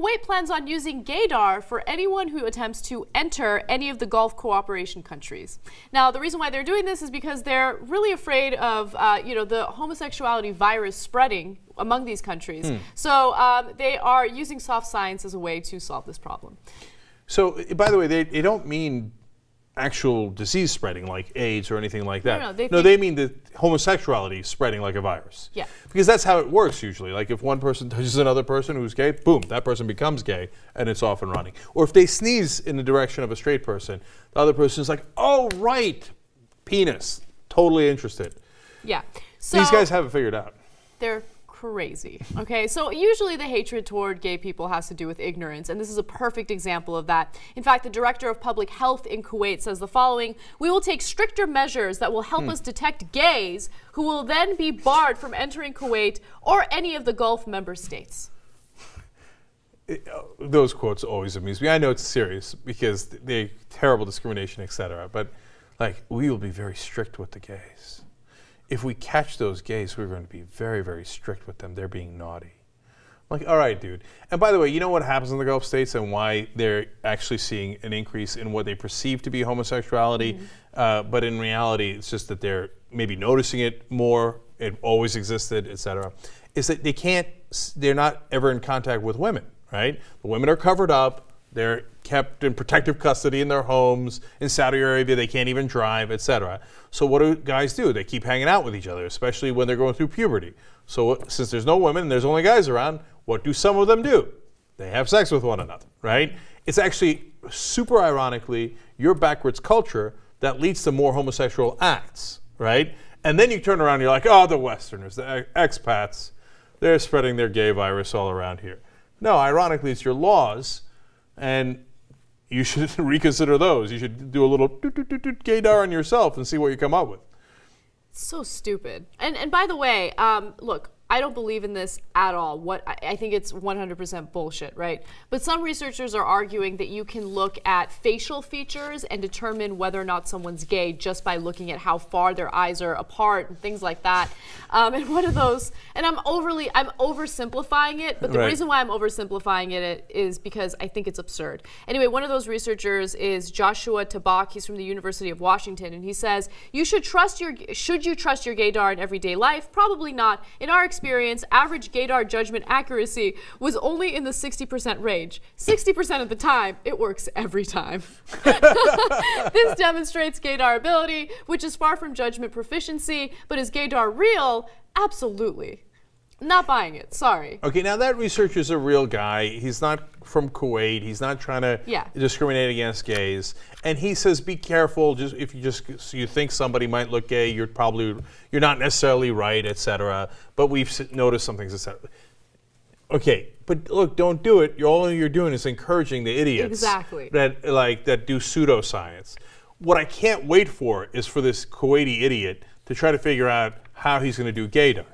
Kuwait plans on using Gaydar for anyone who attempts to enter any of the Gulf cooperation countries. Now, the reason why they're doing this is because they're really afraid of, the homosexuality virus spreading among these countries. So they are using soft science as a way to solve this problem. So, by the way, they don't mean actual disease spreading like AIDS or anything like that. No, they mean the homosexuality spreading like a virus. Yeah. Because that's how it works usually. Like if one person touches another person who's gay, boom, that person becomes gay and it's off and running. Or if they sneeze in the direction of a straight person, the other person is like, oh, right, penis, totally interested. Yeah. So these guys have it figured out. They're crazy. Okay, so usually the hatred toward gay people has to do with ignorance, and this is a perfect example of that. In fact, the director of public health in Kuwait says the following: "We will take stricter measures that will help us detect gays who will then be barred from entering Kuwait or any of the Gulf member states." Those quotes always amuse me. I know it's serious because they terrible discrimination, etc. But like, we will be very strict with the gays. If we catch those gays, we're going to be very, very strict with them. They're being naughty. Like, all right, dude. And by the way, you know what happens in the Gulf states and why they're actually seeing an increase in what they perceive to be homosexuality, but in reality, it's just that they're maybe noticing it more. It always existed, etc. Is that they're not ever in contact with women, right? The women are covered up. They're kept in protective custody in their homes. In Saudi Arabia, they can't even drive, etc. So what do guys do? They keep hanging out with each other, especially when they're going through puberty. So since there's no women and there's only guys around, what do some of them do? They have sex with one another, right? It's actually, super ironically, your backwards culture that leads to more homosexual acts, right? And then you turn around and you're like, oh, the Westerners, the expats, they're spreading their gay virus all around here. No, ironically, it's your laws. And you should reconsider those. You should do a little gaydar on yourself and see what you come up with. So stupid. And by the way, look, I don't believe in this at all. I think it's 100% bullshit, right? But some researchers are arguing that you can look at facial features and determine whether or not someone's gay just by looking at how far their eyes are apart and things like that. And one of those, and I'm oversimplifying it, but the reason why I'm oversimplifying it is because I think it's absurd. Anyway, one of those researchers is Joshua Tabak. He's from the University of Washington, and he says, should you trust your gaydar in everyday life? Probably not. In our experience, average gaydar judgment accuracy was only in the 60% range. 60% of the time, it works every time. This demonstrates gaydar ability, which is far from judgment proficiency, but is gaydar real? Absolutely. Not buying it, sorry. Okay, now that researcher's a real guy. He's not from Kuwait. He's not trying to discriminate against gays. And he says, be careful. If you think somebody might look gay, you're not necessarily right, etc. But we've noticed some things, etc. Okay, but look, don't do it. All you're doing is encouraging the idiots that do pseudoscience. What I can't wait for is for this Kuwaiti idiot to try to figure out how he's going to do gaydar.